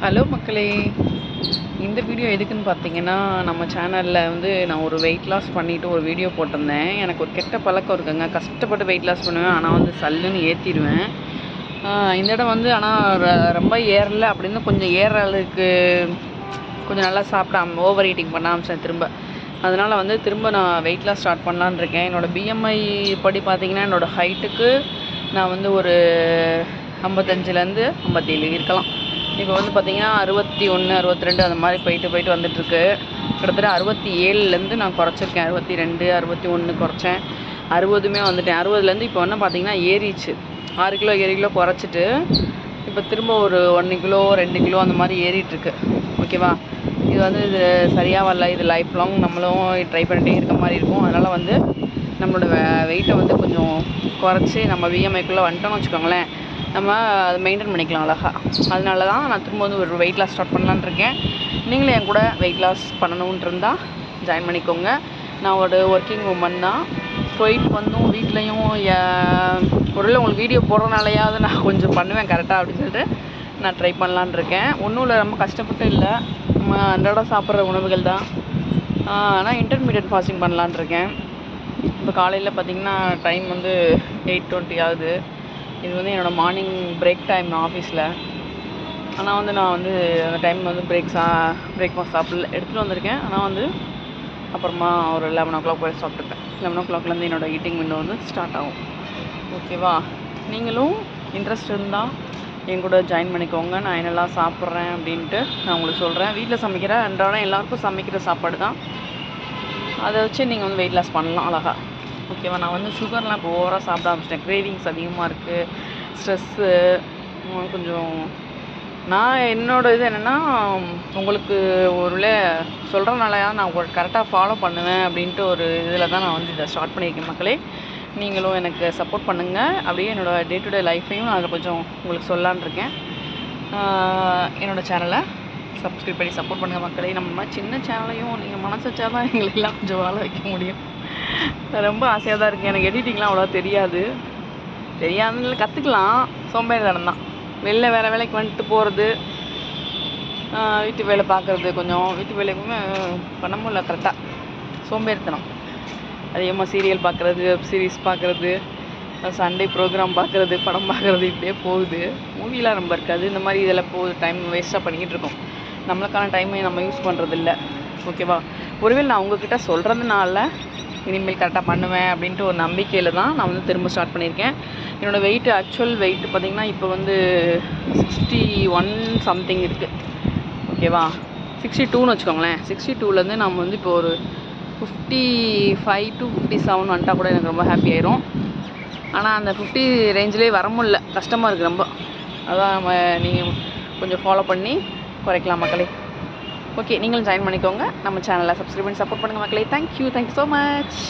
Hello மக்களே, இந்த video எதுக்குன்னு பார்த்தீங்கன்னா, நம்ம சேனலில் வந்து நான் ஒரு வெயிட் லாஸ் பண்ணிவிட்டு ஒரு வீடியோ போட்டிருந்தேன். எனக்கு ஒரு கெட்ட பழக்கம் இருக்குங்க. கஷ்டப்பட்டு வெயிட் லாஸ் பண்ணுவேன், ஆனால் வந்து சல்லுன்னு ஏற்றிடுவேன். இந்த இடம் வந்து ஆனால் ரொம்ப ஏறலை அப்படின்னு கொஞ்சம் ஏற அளவுக்கு கொஞ்சம் நல்லா சாப்பிடாம ஓவர் ஈட்டிங் பண்ண ஆரம்பிச்சேன் திரும்ப. அதனால் வந்து திரும்ப நான் வெயிட் லாஸ் ஸ்டார்ட் பண்ணலான்னு இருக்கேன். என்னோடய பிஎம்ஐ படி பார்த்தீங்கன்னா, என்னோடய ஹைட்டுக்கு நான் வந்து ஒரு 55லேருந்து 57 இருக்கலாம். இப்போ வந்து பார்த்திங்கன்னா 61, 62 அந்த மாதிரி போயிட்டு வந்துட்டுருக்கு. கிட்டத்தட்ட 67லேருந்து நான் குறைச்சிருக்கேன். 62, 61 குறைச்சேன். 60மே வந்துட்டேன். 60லேருந்து இப்போ என்ன பார்த்திங்கன்னா ஏறிச்சு. 6 கிலோ 7 கிலோ குறைச்சிட்டு இப்போ திரும்ப ஒரு 1 கிலோ 2 கிலோ அந்த மாதிரி ஏறிட்டுருக்கு. ஓகேவா? இது வந்து இது சரியாக வரல. இது லைஃப் லாங் நம்மளும் ட்ரை பண்ணிகிட்டே இருக்க மாதிரி இருக்கும். அதனால் வந்து நம்மளோட வெயிட்டை வந்து கொஞ்சம் குறைச்சி நம்ம பிஎம்ஐக்குள்ளே வந்துட்டோம்னு வச்சுக்கோங்களேன், நம்ம அதை மெயின்டைன் பண்ணிக்கலாம் அழகா. அதனால தான் நான் திரும்ப வந்து ஒரு வெயிட் லாஸ் ஸ்டார்ட் பண்ணலான்னு இருக்கேன். நீங்களும் என் கூட வெயிட் லாஸ் பண்ணணுன்ட்டு இருந்தால் ஜாயின் பண்ணிக்கோங்க. நான் ஒரு ஒர்க்கிங் உமன் தான். போயிட்டு வந்தும் வீட்லேயும் ஒருவேளை உங்களுக்கு வீடியோ போடுறதுனாலையாவது நான் கொஞ்சம் பண்ணுவேன் கரெக்டாக அப்படின்னு சொல்லிட்டு நான் ட்ரை பண்ணலான்னு இருக்கேன். ஒன்றும் இல்லை, ரொம்ப கஷ்டப்பட்டு இல்லை, நம்ம அன்றாடம் சாப்பிட்ற உணவுகள் தான். ஆனால் இன்டர்மீடியட் ஃபாஸ்டிங் பண்ணலான்னு இருக்கேன். இப்போ காலையில் பார்த்திங்கன்னா டைம் வந்து 8:20 ஆகுது. இது வந்து என்னோடய மார்னிங் பிரேக் டைம் ஆஃபீஸில். ஆனால் வந்து நான் வந்து அந்த டைம் வந்து பிரேக்ஃபாஸ்ட் சாப்பிடல, எடுத்துகிட்டு வந்திருக்கேன். ஆனால் வந்து அப்புறமா ஒரு 11 o'clock போய் சாப்பிட்டுப்பேன். 11 o'clockலேருந்து என்னோடய ஈட்டிங் விண்டோ வந்து ஸ்டார்ட் ஆகும். ஓகேவா? நீங்களும் இன்ட்ரெஸ்ட் இருந்தால் என் கூட ஜாயின் பண்ணிக்கோங்க. நான் என்னெல்லாம் சாப்பிட்றேன் அப்படின்ட்டு நான் உங்களுக்கு சொல்கிறேன். வீட்டில் சமைக்கிற அன்றாடம் எல்லாேருக்கும் சமைக்கிற சாப்பாடு தான். அதை வச்சு நீங்கள் வந்து வெயிட் லாஸ் பண்ணலாம் அழகா. ஓகேவா? நான் வந்து சுகர்லாம் இப்போ ஓவராக சாப்பிட ஆரம்பிச்சிட்டேன். கிரேவிங்ஸ் அதிகமாக இருக்குது, ஸ்ட்ரெஸ்ஸு கொஞ்சம். நான் என்னோடய இது என்னென்னா, உங்களுக்கு ஒருவேளை சொல்கிறனாலயா நான் உங்களுக்கு கரெக்டாக ஃபாலோ பண்ணுவேன் அப்படின்ட்டு ஒரு இதில் தான் நான் வந்து இதை ஸ்டார்ட் பண்ணியிருக்கேன். மக்களே, நீங்களும் எனக்கு சப்போர்ட் பண்ணுங்கள். அப்படியே என்னோடய டே டு டே லைஃப்பையும் நான் அதில் கொஞ்சம் உங்களுக்கு சொல்லலான்னு இருக்கேன். என்னோடய சேனலை சப்ஸ்கிரைப் பண்ணி சப்போர்ட் பண்ணுங்கள் மக்களே. நம்ம சின்ன சேனலையும் நீங்கள் மனசு வச்சா தான் எங்களுக்கெல்லாம் கொஞ்சம் வாழ வைக்க முடியும். ரொம்ப ஆசையாக தான் இருக்குது. எனக்கு எடிட்டிங்லாம் அவ்வளோவா தெரியாதுன்னு கற்றுக்கலாம். சோம்பேறித்தனம் தான். வெளில வேறு வேலைக்கு வந்துட்டு போகிறது, வீட்டு வேலை பார்க்குறது, கொஞ்சம் வீட்டு வேலைக்குமே பண்ண முடியல கரெக்டாக. சோம்பேறித்தனம். அதிகமாக சீரியல் பார்க்குறது, வெப் சீரிஸ் பார்க்குறது, சண்டே ப்ரோக்ராம் பார்க்குறது, படம் பார்க்குறது, இப்படியே போகுது. மூவிலாம் ரொம்ப இருக்காது. இந்த மாதிரி இதெல்லாம் போகுது. டைம் வேஸ்ட்டாக பண்ணிக்கிட்டு இருக்கோம். நம்மளுக்கான டைமை நம்ம யூஸ் பண்ணுறதில்ல. ஓகேவா? ஒருவேளை நான் உங்ககிட்ட சொல்கிறதுனால இனிமேல் கரெக்டாக பண்ணுவேன் அப்படின்ட்டு ஒரு நம்பிக்கையில் தான் நான் வந்து திரும்ப ஸ்டார்ட் பண்ணியிருக்கேன். என்னோடய வெயிட்டு ஆக்சுவல் வெயிட்டு பார்த்திங்கன்னா இப்போ வந்து 61 சம்திங் இருக்குது. ஓகேவா? 62ன்னு வச்சுக்கோங்களேன். 62லேருந்து நம்ம வந்து இப்போ ஒரு 55 to 57 வந்துட்டால் கூட எனக்கு ரொம்ப ஹாப்பி ஆயிரும். ஆனால் அந்த 50 ரேஞ்சிலே வர முடியல, கஷ்டமாக இருக்குது ரொம்ப. அதான் நீங்கள் கொஞ்சம் ஃபாலோ பண்ணி குறைக்கலாம் மக்களே. ஓகே, நீங்களும் ஜாயின் பண்ணிக்கோங்க. நம்ம சேனலை சப்ஸ்கிரைப் பண்ணி சப்போர்ட் பண்ணுங்கள் மக்களே. Thank you so much.